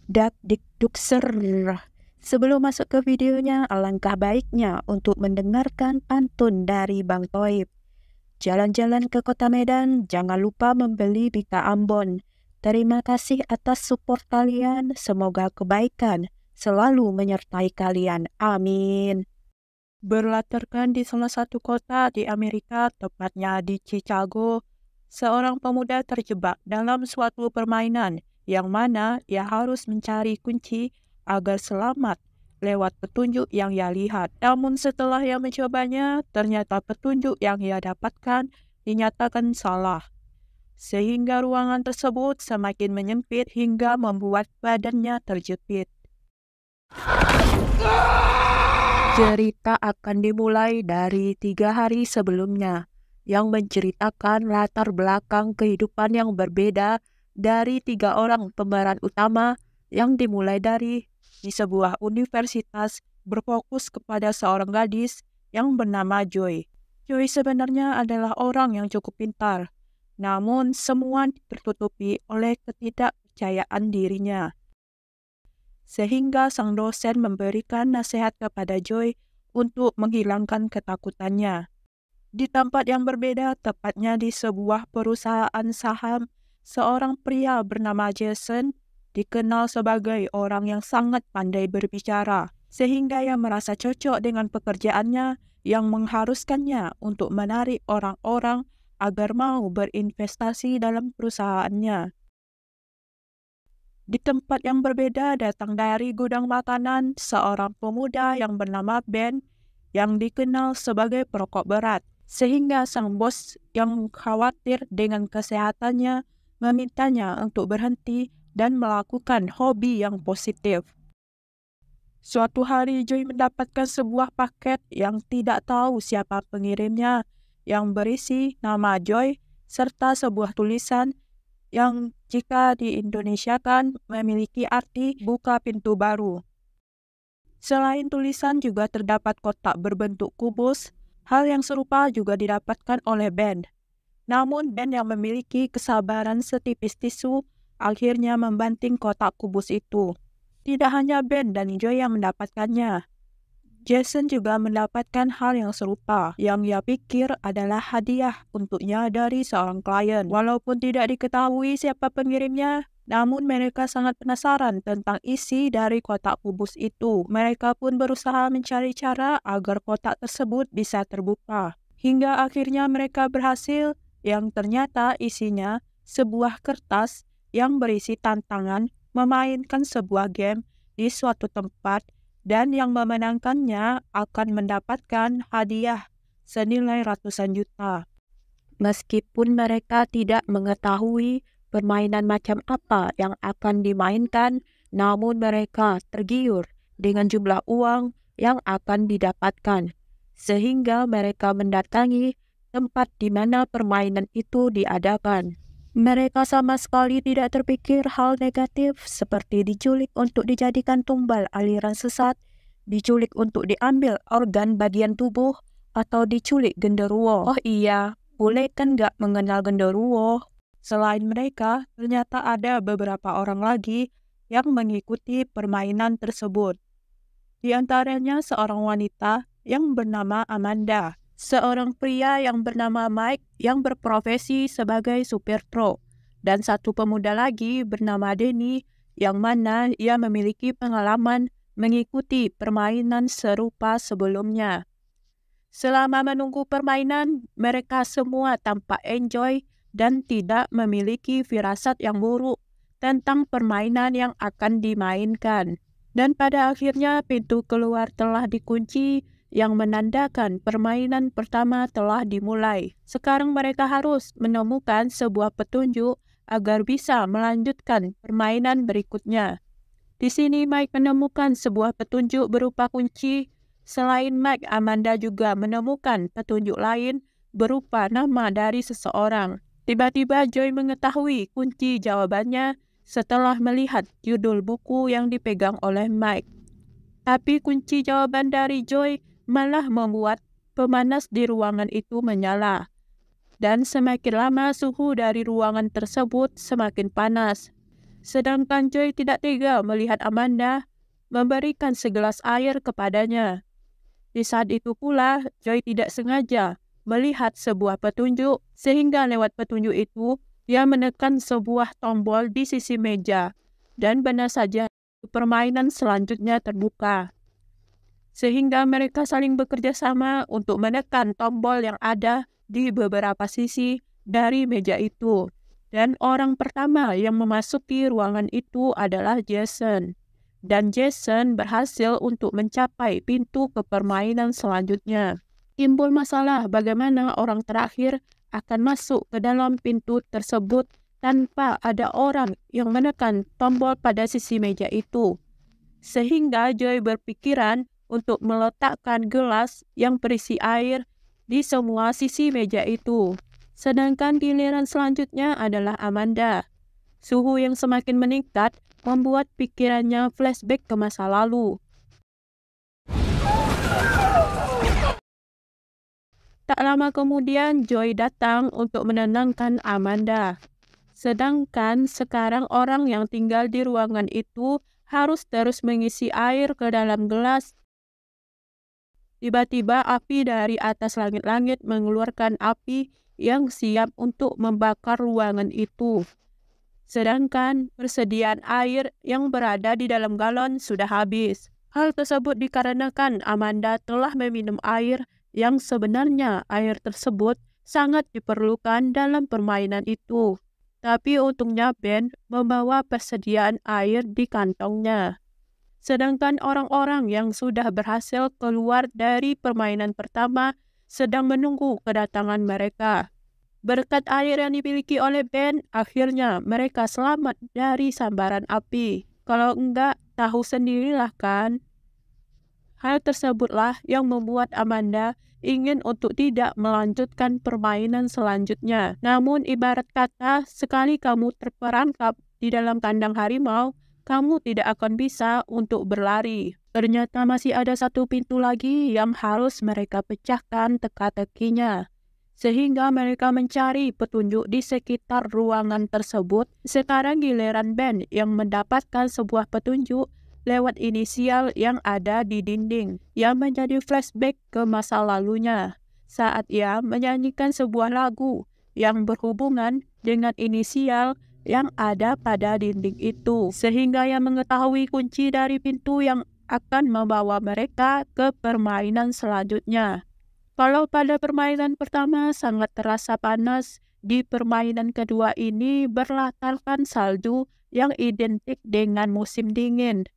Dak dikduk ser. Sebelum masuk ke videonya, alangkah baiknya untuk mendengarkan pantun dari Bang Toib. Jalan-jalan ke kota Medan, jangan lupa membeli Bika Ambon. Terima kasih atas support kalian, semoga kebaikan selalu menyertai kalian. Amin. Berlatarkan di salah satu kota di Amerika, tepatnya di Chicago, seorang pemuda terjebak dalam suatu permainan yang mana ia harus mencari kunci agar selamat lewat petunjuk yang ia lihat. Namun setelah ia mencobanya, ternyata petunjuk yang ia dapatkan dinyatakan salah. Sehingga ruangan tersebut semakin menyempit hingga membuat badannya terjepit. Cerita akan dimulai dari 3 hari sebelumnya, yang menceritakan latar belakang kehidupan yang berbeda dari 3 orang pemeran utama yang dimulai dari di sebuah universitas berfokus kepada seorang gadis yang bernama Joy. Joy sebenarnya adalah orang yang cukup pintar, namun semua tertutupi oleh ketidakpercayaan dirinya. Sehingga sang dosen memberikan nasihat kepada Joy untuk menghilangkan ketakutannya. Di tempat yang berbeda, tepatnya di sebuah perusahaan saham, seorang pria bernama Jason dikenal sebagai orang yang sangat pandai berbicara, sehingga ia merasa cocok dengan pekerjaannya yang mengharuskannya untuk menarik orang-orang agar mau berinvestasi dalam perusahaannya. Di tempat yang berbeda, datang dari gudang makanan seorang pemuda yang bernama Ben yang dikenal sebagai perokok berat, sehingga sang bos yang khawatir dengan kesehatannya memintanya untuk berhenti dan melakukan hobi yang positif. Suatu hari Joy mendapatkan sebuah paket yang tidak tahu siapa pengirimnya yang berisi nama Joy serta sebuah tulisan yang jika diindonesiakan memiliki arti buka pintu baru. Selain tulisan juga terdapat kotak berbentuk kubus. Hal yang serupa juga didapatkan oleh Ben. Namun Ben yang memiliki kesabaran setipis tisu akhirnya membanting kotak kubus itu. Tidak hanya Ben dan Joy yang mendapatkannya. Jason juga mendapatkan hal yang serupa, yang ia pikir adalah hadiah untuknya dari seorang klien. Walaupun tidak diketahui siapa pengirimnya, namun mereka sangat penasaran tentang isi dari kotak kubus itu. Mereka pun berusaha mencari cara agar kotak tersebut bisa terbuka. Hingga akhirnya mereka berhasil, yang ternyata isinya sebuah kertas yang berisi tantangan memainkan sebuah game di suatu tempat, dan yang memenangkannya akan mendapatkan hadiah senilai ratusan juta. Meskipun mereka tidak mengetahui permainan macam apa yang akan dimainkan, namun mereka tergiur dengan jumlah uang yang akan didapatkan, sehingga mereka mendatangi tempat di mana permainan itu diadakan. Mereka sama sekali tidak terpikir hal negatif seperti diculik untuk dijadikan tumbal aliran sesat, diculik untuk diambil organ bagian tubuh, atau diculik genderuwo. Oh iya, boleh kan nggak mengenal genderuwo? Selain mereka, ternyata ada beberapa orang lagi yang mengikuti permainan tersebut. Di antaranya seorang wanita yang bernama Amanda, seorang pria yang bernama Mike yang berprofesi sebagai supir truk, dan satu pemuda lagi bernama Denny yang mana ia memiliki pengalaman mengikuti permainan serupa sebelumnya. Selama menunggu permainan, mereka semua tampak enjoy dan tidak memiliki firasat yang buruk tentang permainan yang akan dimainkan. Dan pada akhirnya pintu keluar telah dikunci, yang menandakan permainan pertama telah dimulai. Sekarang mereka harus menemukan sebuah petunjuk agar bisa melanjutkan permainan berikutnya. Di sini Mike menemukan sebuah petunjuk berupa kunci. Selain Mike, Amanda juga menemukan petunjuk lain berupa nama dari seseorang. Tiba-tiba Joy mengetahui kunci jawabannya setelah melihat judul buku yang dipegang oleh Mike. Tapi kunci jawaban dari Joy malah membuat pemanas di ruangan itu menyala. Dan semakin lama suhu dari ruangan tersebut semakin panas. Sedangkan Joy tidak tega melihat Amanda memberikan segelas air kepadanya. Di saat itu pula, Joy tidak sengaja melihat sebuah petunjuk, sehingga lewat petunjuk itu, ia menekan sebuah tombol di sisi meja, dan benar saja permainan selanjutnya terbuka. Sehingga mereka saling bekerja sama untuk menekan tombol yang ada di beberapa sisi dari meja itu. Dan orang pertama yang memasuki ruangan itu adalah Jason. Dan Jason berhasil untuk mencapai pintu ke permainan selanjutnya. Timbul masalah bagaimana orang terakhir akan masuk ke dalam pintu tersebut tanpa ada orang yang menekan tombol pada sisi meja itu. Sehingga Joy berpikiran untuk meletakkan gelas yang berisi air di semua sisi meja itu. Sedangkan giliran selanjutnya adalah Amanda. Suhu yang semakin meningkat membuat pikirannya flashback ke masa lalu. Tak lama kemudian, Joy datang untuk menenangkan Amanda. Sedangkan sekarang orang yang tinggal di ruangan itu harus terus mengisi air ke dalam gelas. Tiba-tiba api dari atas langit-langit mengeluarkan api yang siap untuk membakar ruangan itu. Sedangkan persediaan air yang berada di dalam galon sudah habis. Hal tersebut dikarenakan Amanda telah meminum air yang sebenarnya air tersebut sangat diperlukan dalam permainan itu. Tapi untungnya Ben membawa persediaan air di kantongnya. Sedangkan orang-orang yang sudah berhasil keluar dari permainan pertama sedang menunggu kedatangan mereka. Berkat air yang dimiliki oleh Ben, akhirnya mereka selamat dari sambaran api. Kalau enggak, tahu sendirilah kan? Hal tersebutlah yang membuat Amanda ingin untuk tidak melanjutkan permainan selanjutnya. Namun ibarat kata, sekali kamu terperangkap di dalam kandang harimau, kamu tidak akan bisa untuk berlari. Ternyata masih ada satu pintu lagi yang harus mereka pecahkan teka-tekinya. Sehingga mereka mencari petunjuk di sekitar ruangan tersebut. Sekarang giliran Ben yang mendapatkan sebuah petunjuk lewat inisial yang ada di dinding, yang menjadi flashback ke masa lalunya saat ia menyanyikan sebuah lagu yang berhubungan dengan inisial yang ada pada dinding itu, sehingga ia mengetahui kunci dari pintu yang akan membawa mereka ke permainan selanjutnya. Kalau pada permainan pertama sangat terasa panas, di permainan kedua ini berlatarkan salju yang identik dengan musim dingin.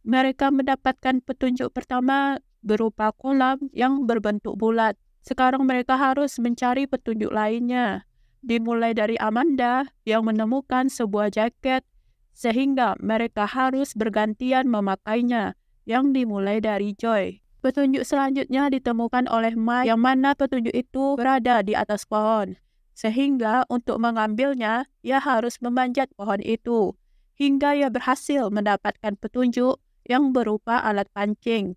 Mereka mendapatkan petunjuk pertama berupa kolam yang berbentuk bulat. Sekarang mereka harus mencari petunjuk lainnya. Dimulai dari Amanda yang menemukan sebuah jaket, sehingga mereka harus bergantian memakainya, yang dimulai dari Joy. Petunjuk selanjutnya ditemukan oleh Mike, yang mana petunjuk itu berada di atas pohon. Sehingga untuk mengambilnya, ia harus memanjat pohon itu. Hingga ia berhasil mendapatkan petunjuk yang berupa alat pancing.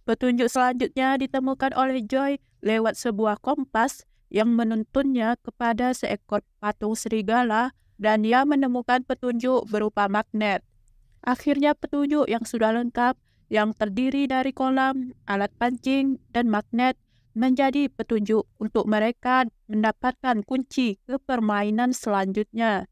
Petunjuk selanjutnya ditemukan oleh Joy lewat sebuah kompas yang menuntunnya kepada seekor patung serigala, dan ia menemukan petunjuk berupa magnet. Akhirnya petunjuk yang sudah lengkap, yang terdiri dari kolam, alat pancing, dan magnet, menjadi petunjuk untuk mereka mendapatkan kunci ke permainan selanjutnya.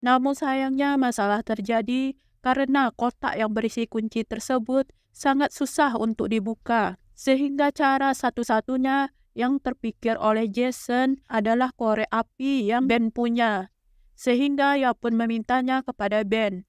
Namun sayangnya masalah terjadi karena kotak yang berisi kunci tersebut sangat susah untuk dibuka. Sehingga cara satu-satunya yang terpikir oleh Jason adalah korek api yang Ben punya. Sehingga ia pun memintanya kepada Ben.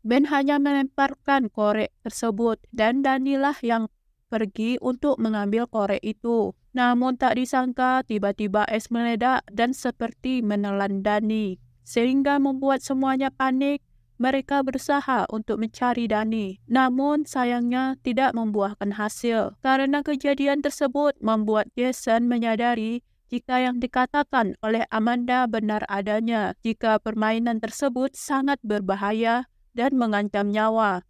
Ben hanya melemparkan korek tersebut dan Danilah yang pergi untuk mengambil korek itu. Namun tak disangka tiba-tiba es meledak dan seperti menelan Dani. Sehingga membuat semuanya panik. Mereka berusaha untuk mencari Dani. Namun sayangnya tidak membuahkan hasil. Karena kejadian tersebut membuat Jason menyadari jika yang dikatakan oleh Amanda benar adanya, jika permainan tersebut sangat berbahaya dan mengancam nyawa.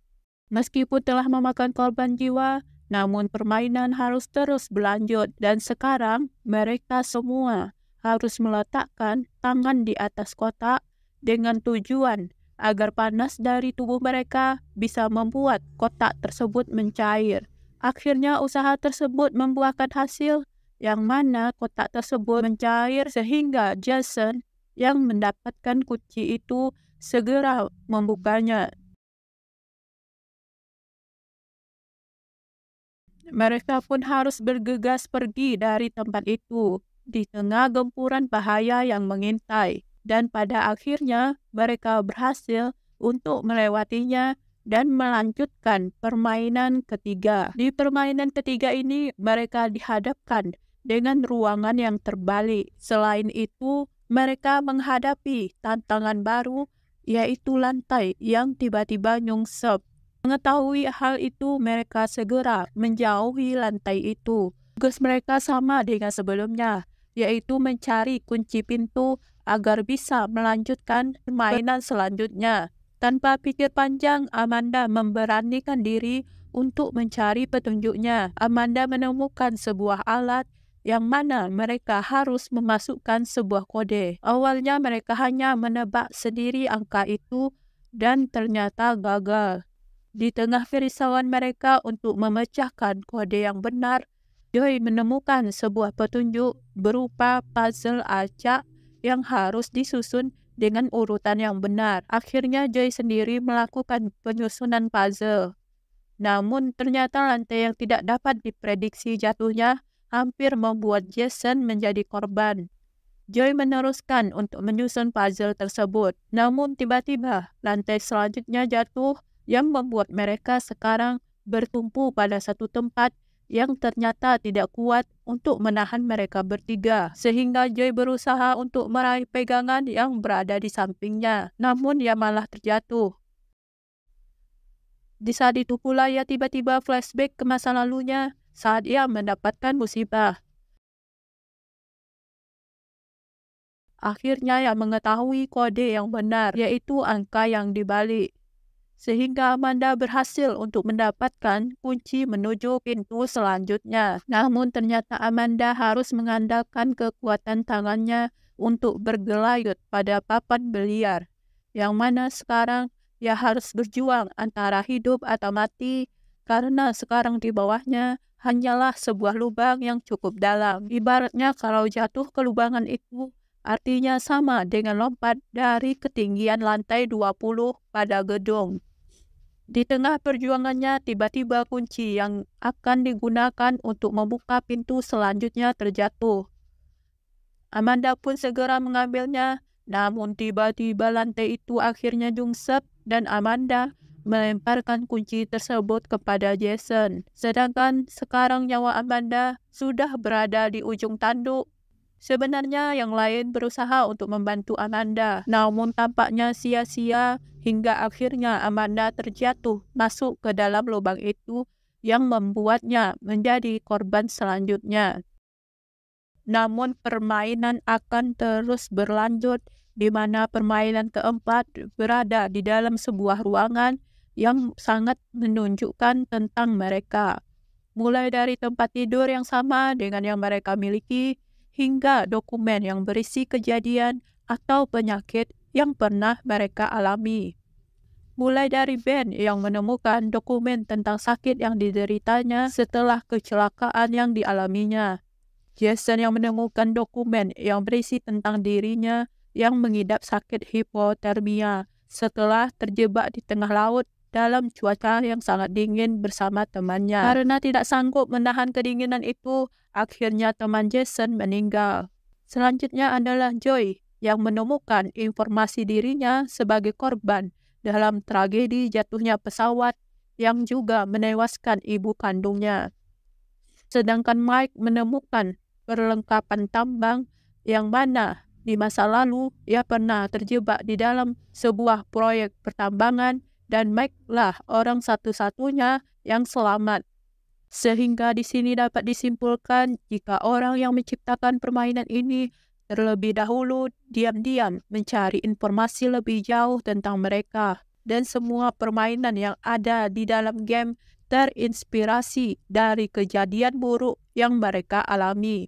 Meskipun telah memakan korban jiwa, Namun permainan harus terus berlanjut dan sekarang mereka semua harus meletakkan tangan di atas kotak dengan tujuan agar panas dari tubuh mereka bisa membuat kotak tersebut mencair. Akhirnya usaha tersebut membuahkan hasil yang mana kotak tersebut mencair sehingga Jason yang mendapatkan kunci itu segera membukanya. Mereka pun harus bergegas pergi dari tempat itu di tengah gempuran bahaya yang mengintai. Dan pada akhirnya mereka berhasil untuk melewatinya dan melanjutkan permainan ketiga. Di permainan ketiga ini mereka dihadapkan dengan ruangan yang terbalik. Selain itu, mereka menghadapi tantangan baru yaitu lantai yang tiba-tiba nyungsep. Mengetahui hal itu, mereka segera menjauhi lantai itu. Tugas mereka sama dengan sebelumnya, yaitu mencari kunci pintu agar bisa melanjutkan permainan selanjutnya. Tanpa pikir panjang, Amanda memberanikan diri untuk mencari petunjuknya. Amanda menemukan sebuah alat yang mana mereka harus memasukkan sebuah kode. Awalnya mereka hanya menebak sendiri angka itu dan ternyata gagal. Di tengah kerisauan mereka untuk memecahkan kode yang benar, Joy menemukan sebuah petunjuk berupa puzzle acak yang harus disusun dengan urutan yang benar. Akhirnya Joy sendiri melakukan penyusunan puzzle. Namun ternyata lantai yang tidak dapat diprediksi jatuhnya hampir membuat Jason menjadi korban. Joy meneruskan untuk menyusun puzzle tersebut. Namun tiba-tiba lantai selanjutnya jatuh yang membuat mereka sekarang bertumpu pada satu tempat yang ternyata tidak kuat untuk menahan mereka bertiga. Sehingga Joy berusaha untuk meraih pegangan yang berada di sampingnya. Namun ia malah terjatuh. Di saat itu pula ia tiba-tiba flashback ke masa lalunya saat ia mendapatkan musibah. Akhirnya ia mengetahui kode yang benar, yaitu angka yang dibalik. Sehingga Amanda berhasil untuk mendapatkan kunci menuju pintu selanjutnya. Namun ternyata Amanda harus mengandalkan kekuatan tangannya untuk bergelayut pada papan biliar. Yang mana sekarang ia harus berjuang antara hidup atau mati karena sekarang di bawahnya hanyalah sebuah lubang yang cukup dalam. Ibaratnya kalau jatuh ke lubangan itu artinya sama dengan lompat dari ketinggian lantai 20 pada gedung. Di tengah perjuangannya, tiba-tiba kunci yang akan digunakan untuk membuka pintu selanjutnya terjatuh. Amanda pun segera mengambilnya, namun tiba-tiba lantai itu akhirnya nyungsep dan Amanda melemparkan kunci tersebut kepada Jason. Sedangkan sekarang nyawa Amanda sudah berada di ujung tanduk. Sebenarnya yang lain berusaha untuk membantu Amanda, namun tampaknya sia-sia hingga akhirnya Amanda terjatuh masuk ke dalam lubang itu yang membuatnya menjadi korban selanjutnya. Namun permainan akan terus berlanjut di mana permainan keempat berada di dalam sebuah ruangan yang sangat menunjukkan tentang mereka. Mulai dari tempat tidur yang sama dengan yang mereka miliki, hingga dokumen yang berisi kejadian atau penyakit yang pernah mereka alami. Mulai dari Ben yang menemukan dokumen tentang sakit yang dideritanya setelah kecelakaan yang dialaminya. Jason yang menemukan dokumen yang berisi tentang dirinya yang mengidap sakit hipotermia setelah terjebak di tengah laut dalam cuaca yang sangat dingin bersama temannya. Karena tidak sanggup menahan kedinginan itu, akhirnya teman Jason meninggal. Selanjutnya adalah Joy yang menemukan informasi dirinya sebagai korban dalam tragedi jatuhnya pesawat yang juga menewaskan ibu kandungnya. Sedangkan Mike menemukan perlengkapan tambang yang mana di masa lalu ia pernah terjebak di dalam sebuah proyek pertambangan dan Mike lah orang satu-satunya yang selamat. Sehingga di sini dapat disimpulkan jika orang yang menciptakan permainan ini terlebih dahulu diam-diam mencari informasi lebih jauh tentang mereka. Dan semua permainan yang ada di dalam game terinspirasi dari kejadian buruk yang mereka alami.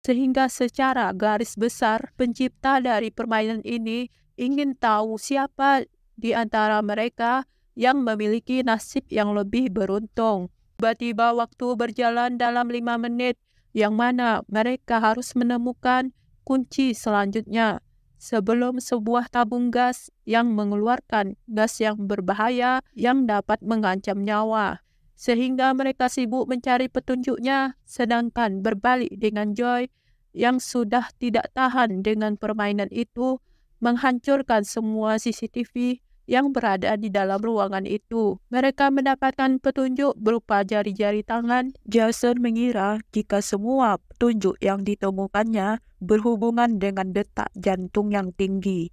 Sehingga secara garis besar, pencipta dari permainan ini ingin tahu siapa di antara mereka yang memiliki nasib yang lebih beruntung. Tiba-tiba waktu berjalan dalam 5 menit, yang mana mereka harus menemukan kunci selanjutnya sebelum sebuah tabung gas yang mengeluarkan gas yang berbahaya yang dapat mengancam nyawa. Sehingga mereka sibuk mencari petunjuknya, sedangkan berbalik dengan Joy yang sudah tidak tahan dengan permainan itu, menghancurkan semua CCTV yang berada di dalam ruangan itu. Mereka mendapatkan petunjuk berupa jari-jari tangan. Jason mengira jika semua petunjuk yang ditemukannya berhubungan dengan detak jantung yang tinggi.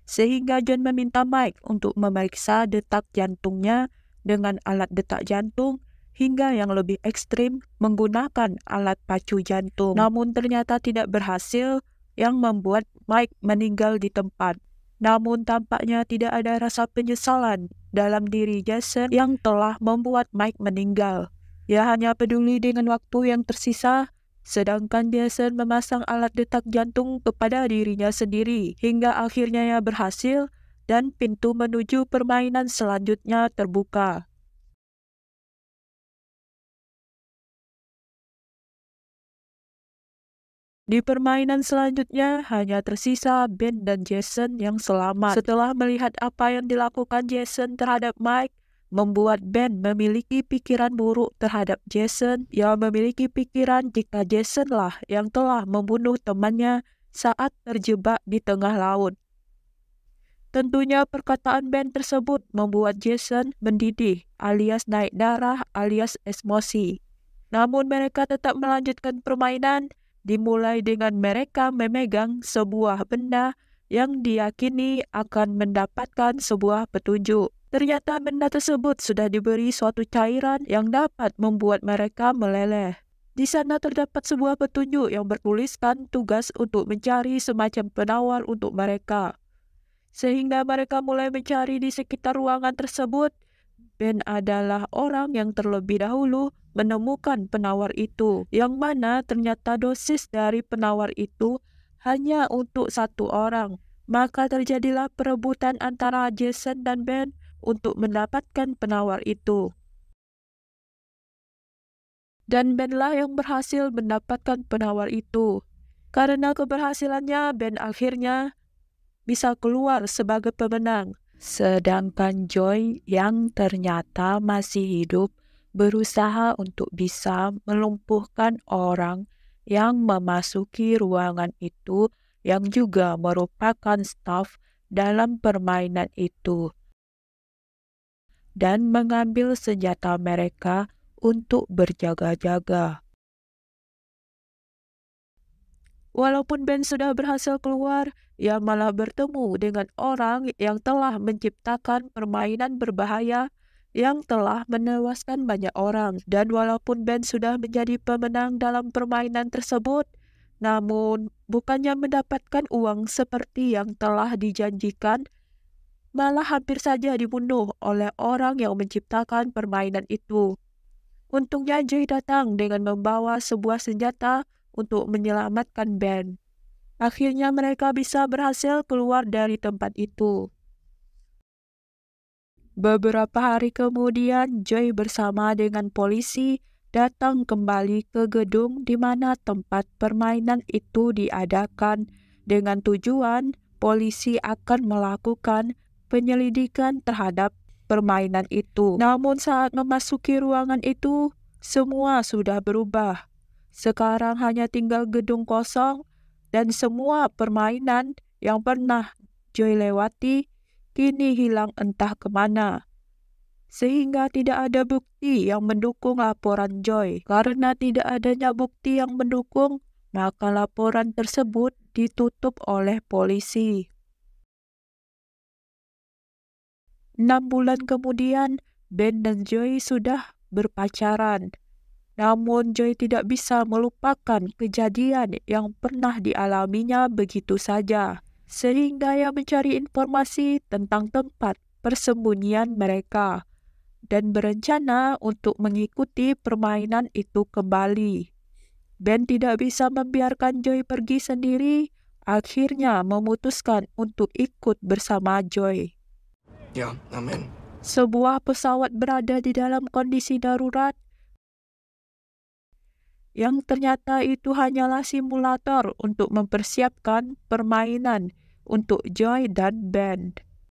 Sehingga John meminta Mike untuk memeriksa detak jantungnya dengan alat detak jantung, hingga yang lebih ekstrim menggunakan alat pacu jantung. Namun ternyata tidak berhasil, yang membuat Mike meninggal di tempat. Namun tampaknya tidak ada rasa penyesalan dalam diri Jason yang telah membuat Mike meninggal. Ia hanya peduli dengan waktu yang tersisa, sedangkan Jason memasang alat detak jantung kepada dirinya sendiri, hingga akhirnya ia berhasil dan pintu menuju permainan selanjutnya terbuka. Di permainan selanjutnya, hanya tersisa Ben dan Jason yang selamat. Setelah melihat apa yang dilakukan Jason terhadap Mike, membuat Ben memiliki pikiran buruk terhadap Jason. Ia memiliki pikiran jika Jason lah yang telah membunuh temannya saat terjebak di tengah laut. Tentunya perkataan Ben tersebut membuat Jason mendidih alias naik darah alias emosi. Namun mereka tetap melanjutkan permainan, dimulai dengan mereka memegang sebuah benda yang diyakini akan mendapatkan sebuah petunjuk. Ternyata benda tersebut sudah diberi suatu cairan yang dapat membuat mereka meleleh. Di sana terdapat sebuah petunjuk yang bertuliskan tugas untuk mencari semacam penawar untuk mereka. Sehingga mereka mulai mencari di sekitar ruangan tersebut. Ben adalah orang yang terlebih dahulu menemukan penawar itu, yang mana ternyata dosis dari penawar itu hanya untuk satu orang. Maka terjadilah perebutan antara Jason dan Ben untuk mendapatkan penawar itu. Dan Ben lah yang berhasil mendapatkan penawar itu. Karena keberhasilannya, Ben akhirnya bisa keluar sebagai pemenang. Sedangkan Joy yang ternyata masih hidup berusaha untuk bisa melumpuhkan orang yang memasuki ruangan itu yang juga merupakan staf dalam permainan itu dan mengambil senjata mereka untuk berjaga-jaga. Walaupun Ben sudah berhasil keluar, ia malah bertemu dengan orang yang telah menciptakan permainan berbahaya yang telah menewaskan banyak orang. Dan walaupun Ben sudah menjadi pemenang dalam permainan tersebut, namun bukannya mendapatkan uang seperti yang telah dijanjikan, malah hampir saja dibunuh oleh orang yang menciptakan permainan itu. Untungnya Joy datang dengan membawa sebuah senjata untuk menyelamatkan Ben. Akhirnya mereka bisa berhasil keluar dari tempat itu. Beberapa hari kemudian, Joy bersama dengan polisi datang kembali ke gedung di mana tempat permainan itu diadakan dengan tujuan polisi akan melakukan penyelidikan terhadap permainan itu. Namun saat memasuki ruangan itu, semua sudah berubah. Sekarang hanya tinggal gedung kosong dan semua permainan yang pernah Joy lewati kini hilang entah kemana. Sehingga tidak ada bukti yang mendukung laporan Joy. Karena tidak adanya bukti yang mendukung, maka laporan tersebut ditutup oleh polisi. 6 bulan kemudian, Ben dan Joy sudah berpacaran. Namun Joy tidak bisa melupakan kejadian yang pernah dialaminya begitu saja, sehingga ia mencari informasi tentang tempat persembunyian mereka. dan berencana untuk mengikuti permainan itu kembali. Ben tidak bisa membiarkan Joy pergi sendiri, akhirnya memutuskan untuk ikut bersama Joy. Ya, amin. Sebuah pesawat berada di dalam kondisi darurat, yang ternyata itu hanyalah simulator untuk mempersiapkan permainan untuk Joy dan Ben.